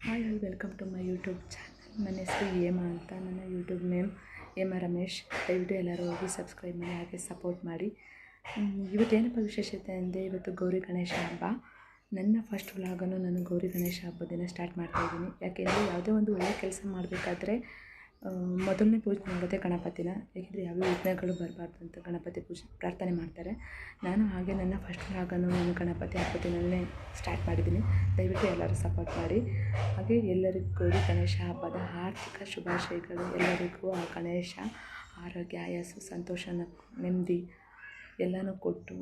Hi welcome to my YouTube channel. ನನ್ನ ಹೆಸರು ಹೇಮಾ ಅಂತ. ನನ್ನ ಯೂಟ್ಯೂಬ್ ನೇಮ್ ಹೇಮಾ ರಮೇಶ್. ದಯವಿಟ್ಟು ಎಲ್ಲರೂ ಹೋಗಿ ಸಬ್ಸ್ಕ್ರೈಬ್ ಮಾಡಿ, ಹಾಗೆ ಸಪೋರ್ಟ್ ಮಾಡಿ. ಇವತ್ತೇನಪ್ಪ ವಿಶೇಷತೆ ಅಂದರೆ, ಇವತ್ತು ಗೌರಿ ಗಣೇಶ ಹಬ್ಬ. ನನ್ನ ಫಸ್ಟ್ ವ್ಲಾಗನ್ನು ನಾನು ಗೌರಿ ಗಣೇಶ ಹಬ್ಬದಿಂದ ಸ್ಟಾರ್ಟ್ ಮಾಡ್ತಾಯಿದ್ದೀನಿ. ಯಾಕೆಂದರೆ ಯಾವುದೇ ಒಂದು ಒಳ್ಳೆಯ ಕೆಲಸ ಮಾಡಬೇಕಾದ್ರೆ ಮೊದಲನೇ ಪೂಜೆ ಮಾಡೋದೇ ಗಣಪತಿನ. ಯಾಕೆಂದರೆ ಯಾವ ವಿಘ್ನಗಳು ಬರಬಾರ್ದು ಅಂತ ಗಣಪತಿ ಪೂಜೆ ಪ್ರಾರ್ಥನೆ ಮಾಡ್ತಾರೆ. ನಾನು ಹಾಗೆ ನನ್ನ ಫಸ್ಟ್ ವ್ಲಾಗನ್ನು ನಾನು ಗಣಪತಿ ಹಬ್ಬದಿಂದಲೇ ಸ್ಟಾರ್ಟ್ ಮಾಡಿದ್ದೀನಿ. ದಯವಿಟ್ಟು ಎಲ್ಲರೂ ಸಪೋರ್ಟ್ ಮಾಡಿ. ಹಾಗೆ ಎಲ್ಲರಿಗೂ ಗೌರಿ ಗಣೇಶ ಹಬ್ಬದ ಆರ್ಥಿಕ ಶುಭಾಶಯಗಳು. ಎಲ್ಲರಿಗೂ ಆ ಗಣೇಶ ಆರೋಗ್ಯ, ಆಯಸ್ಸು, ಸಂತೋಷ, ನೆಮ್ಮದಿ ಎಲ್ಲನೂ ಕೊಟ್ಟು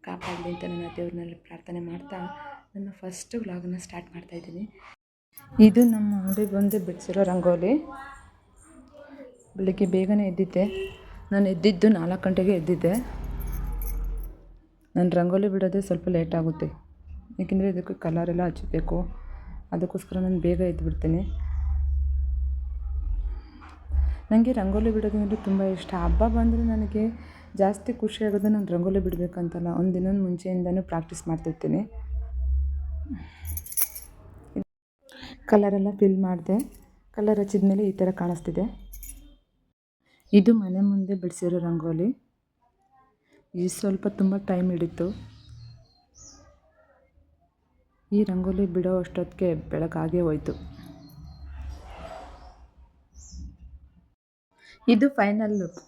ಕಾಪಾಡಲಿ ಅಂತ ನನ್ನ ದೇವ್ರನ್ನಲ್ಲಿ ಪ್ರಾರ್ಥನೆ ಮಾಡ್ತಾ ನನ್ನ ಫಸ್ಟ್ ವ್ಲಾಗನ್ನು ಸ್ಟಾರ್ಟ್ ಮಾಡ್ತಾಯಿದ್ದೀನಿ. ಇದು ನಮ್ಮ ಅಂಗಡಿಗೆ ಬಂದು ಬಿಡಿಸಿರೋ ರಂಗೋಲಿ. ಬೆಳಗ್ಗೆ ಬೇಗನೆ ಎದ್ದಿದ್ದೆ. ನಾನು ಎದ್ದಿದ್ದು 4 ಗಂಟೆಗೆ ಎದ್ದಿದ್ದೆ. ನಾನು ರಂಗೋಲಿ ಬಿಡೋದೇ ಸ್ವಲ್ಪ ಲೇಟ್ ಆಗುತ್ತೆ, ಏಕೆಂದರೆ ಇದಕ್ಕೆ ಕಲರೆಲ್ಲ ಹಚ್ಚಬೇಕು. ಅದಕ್ಕೋಸ್ಕರ ನಾನು ಬೇಗ ಎದ್ದುಬಿಡ್ತೀನಿ. ನನಗೆ ರಂಗೋಲಿ ಬಿಡೋದಂದರೆ ತುಂಬ ಇಷ್ಟ. ಹಬ್ಬ ಬಂದರೆ ನನಗೆ ಜಾಸ್ತಿ ಖುಷಿಯಾಗೋದು ನಾನು ರಂಗೋಲಿ ಬಿಡಬೇಕಂತಲ್ಲ, ಒಂದು ದಿನದ ಮುಂಚೆಯಿಂದನೂ ಪ್ರಾಕ್ಟೀಸ್ ಮಾಡ್ತಿರ್ತೀನಿ. ಕಲರೆಲ್ಲ ಫಿಲ್ ಮಾಡಿದೆ. ಕಲರ್ ಹಚ್ಚಿದ ಮೇಲೆ ಈ ಥರ ಕಾಣಿಸ್ತಿದೆ. ಇದು ಮನೆ ಮುಂದೆ ಬಿಡಿಸಿರೋ ರಂಗೋಲಿ. ಇದು ಸ್ವಲ್ಪ ತುಂಬ ಟೈಮ್ ಹಿಡಿತು. ಈ ರಂಗೋಲಿ ಬಿಡೋ ಅಷ್ಟೊತ್ತಿಗೆ ಬೆಳಕಾಗೇ ಹೋಯಿತು. ಇದು ಫೈನಲ್ ಲುಕ್.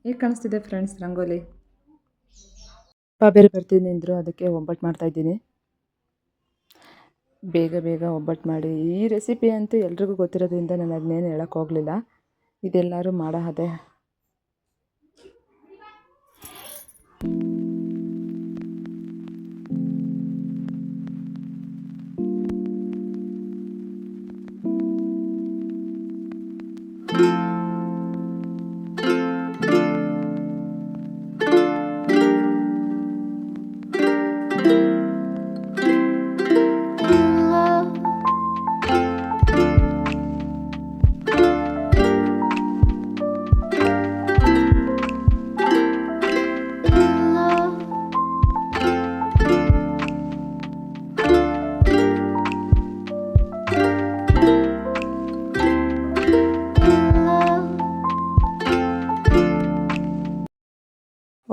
ಹೇಗೆ ಕಾಣಿಸ್ತಿದೆ ಫ್ರೆಂಡ್ಸ್ ರಂಗೋಲಿ? ಬೇರೆ ಬರ್ತಿದ್ದಂದ್ರು, ಅದಕ್ಕೆ ಒಬ್ಬಟ್ಟು ಮಾಡ್ತಾಯಿದ್ದೀನಿ. ಬೇಗ ಒಬ್ಬಟ್ಟು ಮಾಡಿ. ಈ ರೆಸಿಪಿ ಅಂತೂ ಎಲ್ರಿಗೂ ಗೊತ್ತಿರೋದ್ರಿಂದ ನಾನು ಅದನ್ನೇನು ಹೇಳೋಕ್ಕೆ ಹೋಗಲಿಲ್ಲ. ಇದೆಲ್ಲರೂ ಮಾಡೋ ಅದೇ.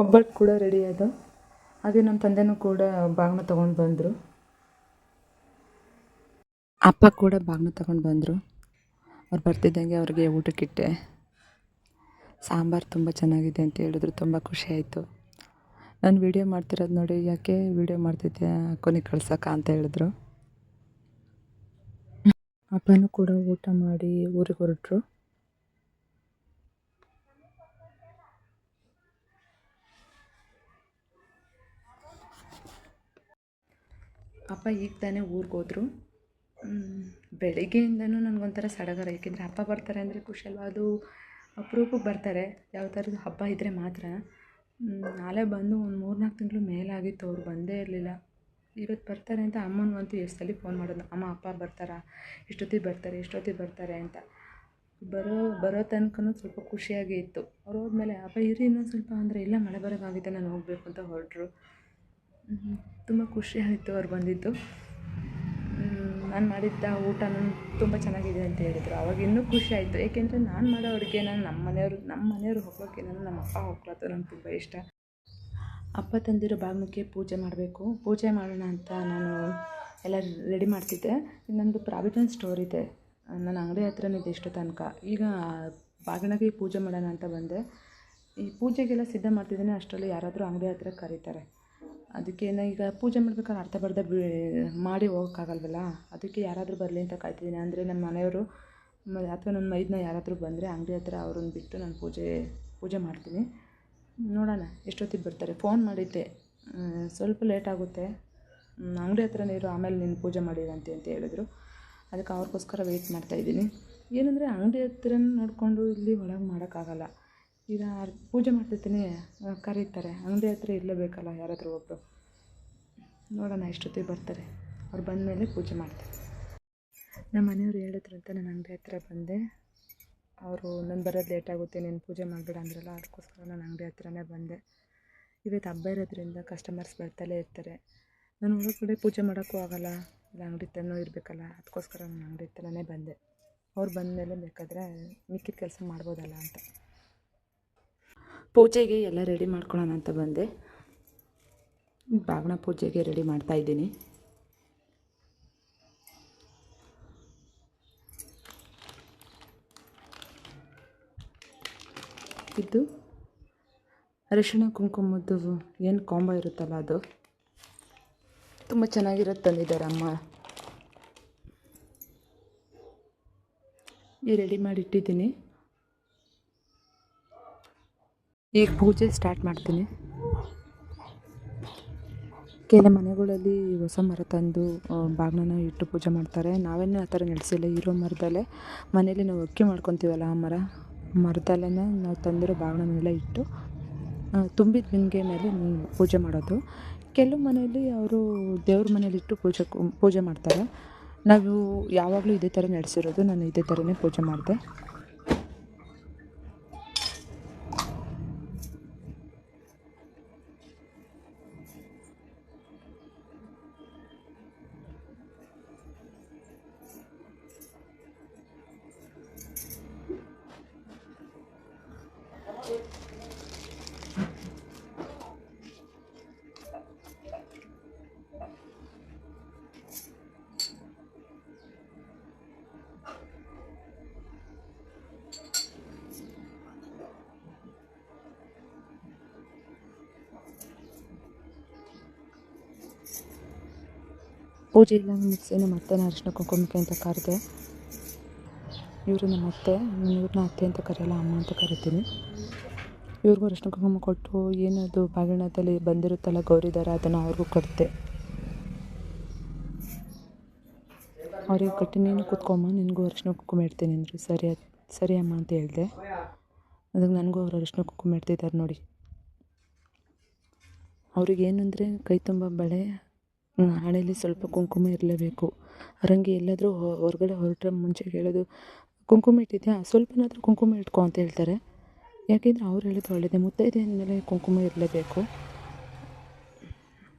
ಒಬ್ಬಟ್ಟು ಕೂಡ ರೆಡಿ ಆದ. ಹಾಗೆ ನಮ್ಮ ತಂದೆನೂ ಕೂಡ ಬಾಗಿನ ತೊಗೊಂಡು ಬಂದರು. ಅಪ್ಪ ಕೂಡ ಬಾಗಿನ ತೊಗೊಂಡು ಬಂದರು. ಅವ್ರು ಬರ್ತಿದ್ದಂಗೆ ಅವ್ರಿಗೆ ಊಟಕ್ಕಿಟ್ಟೆ. ಸಾಂಬಾರು ತುಂಬ ಚೆನ್ನಾಗಿದೆ ಅಂತ ಹೇಳಿದ್ರು. ತುಂಬ ಖುಷಿಯಾಯಿತು. ನಾನು ವೀಡಿಯೋ ಮಾಡ್ತಿರೋದು ನೋಡಿ, ಯಾಕೆ ವೀಡಿಯೋ ಮಾಡ್ತಿದ್ದೆ, ಕೊನೆಗೆ ಕಳ್ಸೋಕ್ಕ ಅಂತ ಹೇಳಿದ್ರು. ಅಪ್ಪನೂ ಕೂಡ ಊಟ ಮಾಡಿ ಊರಿಗೆ ಹೊರಟರು. ಅಪ್ಪ ಈಗ ತಾನೇ ಊರಿಗೆ ಹೋದರು. ಬೆಳಿಗ್ಗೆಯಿಂದನೂ ನನಗೊಂಥರ ಸಡಗರ. ಏಕೆಂದರೆ ಅಪ್ಪ ಬರ್ತಾರೆ ಅಂದರೆ ಖುಷಿ ಅಲ್ವಾ? ಅದು ಅಪರೂಪಕ್ಕೆ ಬರ್ತಾರೆ. ಯಾವ ಥರದ್ದು ಹಬ್ಬ ಇದ್ದರೆ ಮಾತ್ರ. ನಾಳೆ ಬಂದು ಒಂದು 3-4 ತಿಂಗಳು ಮೇಲಾಗಿತ್ತು, ಅವ್ರು ಬಂದೇ ಇರಲಿಲ್ಲ. ಇವತ್ತು ಬರ್ತಾರೆ ಅಂತ ಅಮ್ಮನಿಗಂತೂ ಎಷ್ಟು ಸಲ ಫೋನ್ ಮಾಡೋದು, ಅಮ್ಮ ಅಪ್ಪ ಬರ್ತಾರಾ, ಎಷ್ಟೊತ್ತಿಗೆ ಬರ್ತಾರೆ ಅಂತ. ಬರೋ ತನಕನೂ ಸ್ವಲ್ಪ ಖುಷಿಯಾಗೇ ಇತ್ತು. ಅವ್ರು ಹೋದ್ಮೇಲೆ ಅಪ್ಪ ಇರಿ ಇನ್ನೊಂದು ಸ್ವಲ್ಪ ಅಂದರೆ, ಇಲ್ಲ ಮಳೆ ಬರೋಕ್ಕಾಗಿದೆ, ನಾನು ಹೋಗಬೇಕು ಅಂತ ಹೊರಟರು. ತುಂಬ ಖುಷಿ ಆಯಿತು ಅವ್ರು ಬಂದಿದ್ದು. ನಾನು ಮಾಡಿದ್ದ ಊಟನೂ ತುಂಬ ಚೆನ್ನಾಗಿದೆ ಅಂತ ಹೇಳಿದರು. ಅವಾಗ ಇನ್ನೂ ಖುಷಿ ಆಯಿತು. ಏಕೆಂದರೆ ನಾನು ಮಾಡೋ ಅಡುಗೆನ ನಮ್ಮ ಮನೆಯವರು ಹೋಗ್ಬೇಕೇನೋ, ನಮ್ಮ ಅಪ್ಪ ಹೋಗ್ಲತ್ತು ನನಗೆ ತುಂಬ ಇಷ್ಟ. ಅಪ್ಪ ತಂದಿರೋ ಬಾಗಿನಕ್ಕೆ ಪೂಜೆ ಮಾಡಬೇಕು. ಪೂಜೆ ಮಾಡೋಣ ಅಂತ ನಾನು ಎಲ್ಲ ರೆಡಿ ಮಾಡ್ತಿದ್ದೆ. ನನ್ನದು ಪ್ರಾವಿಡನ್ಸ್ ಸ್ಟೋರ್ ಇದೆ, ನನ್ನ ಅಂಗಡಿ ಹತ್ರನೇ ಇದೆ ಇಷ್ಟು ತನಕ. ಈಗ ಬಾಗಿಣಿಗೆ ಪೂಜೆ ಮಾಡೋಣ ಅಂತ ಬಂದೆ. ಈ ಪೂಜೆಗೆಲ್ಲ ಸಿದ್ಧ ಮಾಡ್ತಿದ್ದೀನಿ. ಅಷ್ಟರಲ್ಲಿ ಯಾರಾದರೂ ಅಂಗಡಿ ಹತ್ರ ಕರೀತಾರೆ. ಅದಕ್ಕೆ ಈಗ ಪೂಜೆ ಮಾಡ್ಬೇಕಾದ್ರೆ ಅರ್ಧ ಮಾಡಿ ಹೋಗೋಕ್ಕಾಗಲ್ವಲ್ಲ, ಅದಕ್ಕೆ ಯಾರಾದರೂ ಬರಲಿ ಅಂತ ಕಾಯ್ತಿದ್ದೀನಿ. ಅಂದರೆ ನಮ್ಮ ಮನೆಯವರು ಅಥವಾ ನನ್ನ ಮೈದನ ಯಾರಾದರೂ ಬಂದರೆ ಅಂಗಡಿ ಹತ್ರ ಅವ್ರನ್ನ ಬಿಟ್ಟು ನಾನು ಪೂಜೆ ಮಾಡ್ತೀನಿ. ನೋಡೋಣ ಎಷ್ಟೊತ್ತಿಗೆ ಬರ್ತಾರೆ. ಫೋನ್ ಮಾಡಿದ್ದೆ, ಸ್ವಲ್ಪ ಲೇಟ್ ಆಗುತ್ತೆ, ಅಂಗಡಿ ಹತ್ರನೇ ಇರು, ಆಮೇಲೆ ನೀನು ಪೂಜೆ ಮಾಡಿರಂತೆ ಅಂತ ಹೇಳಿದ್ರು. ಅದಕ್ಕೆ ಅವ್ರಿಗೋಸ್ಕರ ವೆಯ್ಟ್ ಮಾಡ್ತಾಯಿದ್ದೀನಿ. ಏನಂದರೆ ಅಂಗಡಿ ಹತ್ರ ನೋಡಿಕೊಂಡು ಇಲ್ಲಿ ಒಳಗೆ ಮಾಡೋಕ್ಕಾಗಲ್ಲ. ಈಗ ಪೂಜೆ ಮಾಡ್ತಿರ್ತೀನಿ, ಕರೀತಾರೆ, ಅಂಗಡಿ ಹತ್ರ ಇರಲೇಬೇಕಲ್ಲ ಯಾರಾದರೂ ಒಬ್ಬರು. ನೋಡೋಣ ಎಷ್ಟೊತ್ತಿಗೆ ಬರ್ತಾರೆ. ಅವ್ರು ಬಂದಮೇಲೆ ಪೂಜೆ ಮಾಡ್ತಾರೆ. ನಮ್ಮ ಮನೆಯವ್ರು ಹೇಳಿದ್ರು ಅಂತ ನಾನು ಅಂಗಡಿ ಹತ್ರ ಬಂದೆ. ಅವರು ನಾನು ಬರೋದು ಲೇಟ್ ಆಗುತ್ತೆ, ನೀನು ಪೂಜೆ ಮಾಡಬೇಡ ಅಂದ್ರಲ್ಲ, ಅದಕ್ಕೋಸ್ಕರ ನಾನು ಅಂಗಡಿ ಹತ್ರನೇ ಬಂದೆ. ಇವತ್ತು ಹಬ್ಬ ಇರೋದ್ರಿಂದ ಕಸ್ಟಮರ್ಸ್ ಬರ್ತಾಲೇ ಇರ್ತಾರೆ. ನಾನು ಹೊರಗಡೆ ಪೂಜೆ ಮಾಡೋಕ್ಕೂ ಆಗೋಲ್ಲ. ಇಲ್ಲ ಅಂಗಡಿ ತನೂ ಇರಬೇಕಲ್ಲ, ಅದಕ್ಕೋಸ್ಕರ ನಾನು ಅಂಗಡಿ ತನನೇ ಬಂದೆ. ಅವ್ರು ಬಂದಮೇಲೆ ಬೇಕಾದರೆ ಮಿಕ್ಕಿದ ಕೆಲಸ ಮಾಡ್ಬೋದಲ್ಲ ಅಂತ. ಪೂಜೆಗೆ ಎಲ್ಲ ರೆಡಿ ಮಾಡ್ಕೊಳ್ಳೋಣ ಅಂತ ಬಂದೆ. ಬಾಗಿನ ಪೂಜೆಗೆ ರೆಡಿ ಮಾಡ್ತಾಯಿದ್ದೀನಿ. ಇದು ಅರಿಶಿಣ ಕುಂಕುಮದ್ದು ಏನು ಕಾಂಬೋ ಇರುತ್ತಲ್ಲ, ಅದು ತುಂಬ ಚೆನ್ನಾಗಿರೋದು ತಂದಿದ್ದಾರೆ ಅಮ್ಮ. ಈ ರೆಡಿ ಮಾಡಿ ಇಟ್ಟಿದ್ದೀನಿ. ಈಗ ಪೂಜೆ ಸ್ಟಾರ್ಟ್ ಮಾಡ್ತೀನಿ. ಕೆಲ ಮನೆಗಳಲ್ಲಿ ಹೊಸ ಮರ ತಂದು ಬಾಗಿಲನ್ನ ಇಟ್ಟು ಪೂಜೆ ಮಾಡ್ತಾರೆ. ನಾವೇನು ಆ ಥರ ನಡೆಸಿಲ್ಲ. ಇರೋ ಮರದಲ್ಲೇ ಮನೇಲಿ ನಾವು ಅಕ್ಕಿ ಮಾಡ್ಕೊತೀವಲ್ಲ, ಆ ಮರದಲ್ಲೇ ನಾವು ತಂದಿರೋ ಬಾಗಿಲನ್ನೆಲ್ಲ ಇಟ್ಟು ತುಂಬಿದ ಬಿಂದಿಗೆ ಮೇಲೆ ಪೂಜೆ ಮಾಡೋದು. ಕೆಲವು ಮನೆಯಲ್ಲಿ ಅವರು ದೇವ್ರ ಮನೇಲಿಟ್ಟು ಪೂಜೆ ಮಾಡ್ತಾರೆ. ನಾವು ಯಾವಾಗಲೂ ಇದೇ ಥರ ನಡೆಸಿರೋದು. ನಾನು ಇದೇ ಥರನೇ ಪೂಜೆ ಮಾಡಿದೆ. ಪೂಜೆ ಎಲ್ಲ ಮುಗಿಸಿ ನಮ್ಮ ಅತ್ತೆನ ಅರಿಶಿನ ಕುಂಕುಮಕ್ಕೆ ಅಂತ ಕರೆದೆ. ಇವರು ನಮ್ಮ ಅತ್ತೆ, ಇವ್ರನ್ನ ಅತ್ತೆ ಅಂತ ಕರೆಯಲ್ಲ, ಅಮ್ಮ ಅಂತ ಕರಿತೀನಿ. ಇವ್ರಿಗೂ ಅರಿಶಿನ ಕುಂಕುಮ ಕೊಟ್ಟು ಏನದು ಬಾಗಿಣದಲ್ಲಿ ಬಂದಿರುತ್ತಲ್ಲ ಗೌರಿ ದಾರ, ಅದನ್ನು ಅವ್ರಿಗೂ ಕೊಡ್ತೆ. ಅವ್ರಿಗೆ ಕಟ್ಟಿ ನೀನು ಕೂತ್ಕೊಮ್ಮ, ನಿನಗೂ ಅರಿಶಿನ ಕುಂಕುಮ ಇಡ್ತೀನಿ ಅಂದರು. ಸರಿ ಅಮ್ಮ ಅಂತ ಹೇಳಿದೆ. ಅದಕ್ಕೆ ನನಗೂ ಅವ್ರು ಅರಿಶಿನ ಕುಂಕುಮ ಇಡ್ತಿದ್ದಾರೆ ನೋಡಿ. ಅವ್ರಿಗೇನೆಂದರೆ ಕೈ ತುಂಬ ಬಳೆ, ಹಣೆಯಲ್ಲಿ ಸ್ವಲ್ಪ ಕುಂಕುಮ ಇರಲೇಬೇಕು. ರಂಗಿ ಎಲ್ಲಾದರೂ ಹೊರಗಡೆ ಹೊರಟ್ರೆ ಮುಂಚೆ ಹೇಳೋದು, ಕುಂಕುಮ ಇಟ್ಟಿದ್ಯಾ, ಸ್ವಲ್ಪನಾದರೂ ಕುಂಕುಮ ಇಟ್ಕೊ ಅಂತ ಹೇಳ್ತಾರೆ. ಯಾಕೆಂದರೆ ಅವ್ರು ಹೇಳೋದು ಒಳ್ಳೆಯದೇ, ಮುತ್ತೈದೆ ಅಂದಮೇಲೆ ಕುಂಕುಮ ಇರಲೇಬೇಕು.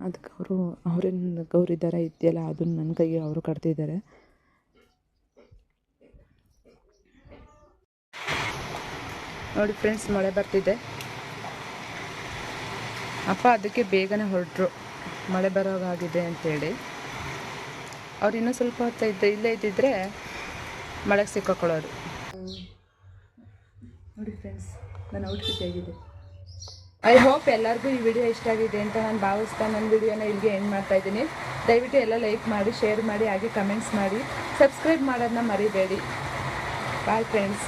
ಅದಕ್ಕೆ ಅವ್ರೇನು ಗೌರಿ ದಾರ ಇದೆಯಲ್ಲ, ಅದನ್ನು ನನ್ನ ಕೈಗೆ ಅವರು ಕಟ್ತಿದ್ದಾರೆ. ನೋಡಿ ಫ್ರೆಂಡ್ಸ್, ಮಳೆ ಬರ್ತಿದೆ. ಅಪ್ಪ ಅದಕ್ಕೆ ಬೇಗನೆ ಹೊರಟರು, ಮಳೆ ಬರೋವಾಗಿದೆ ಅಂತೇಳಿ. ಅವ್ರು ಇನ್ನೂ ಸ್ವಲ್ಪ ಹೊತ್ತು ಇಲ್ಲೇ ಇದ್ದಿದ್ರೆ ಮಳೆಗೆ ಸಿಕ್ಕಾಕೊಳ್ಳೋರು. ನೋಡಿ ಫ್ರೆಂಡ್ಸ್, ನನ್ನ ಔಟ್ಫಿಟ್ ಹೇಗಿದೆ. ಐ ಹೋಪ್ ಎಲ್ಲರಿಗೂ ಈ ವಿಡಿಯೋ ಇಷ್ಟ ಆಗಿದೆ ಅಂತ ನಾನು ಭಾವಿಸ್ತಾ ನನ್ನ ವಿಡಿಯೋನ ಇಲ್ಲಿಗೆ ಎಂಡ್ ಮಾಡ್ತಾಯಿದ್ದೀನಿ. ದಯವಿಟ್ಟು ಎಲ್ಲ ಲೈಕ್ ಮಾಡಿ, ಶೇರ್ ಮಾಡಿ, ಹಾಗೆ ಕಮೆಂಟ್ಸ್ ಮಾಡಿ, ಸಬ್ಸ್ಕ್ರೈಬ್ ಮಾಡೋದನ್ನ ಮರಿಬೇಡಿ. Bye friends.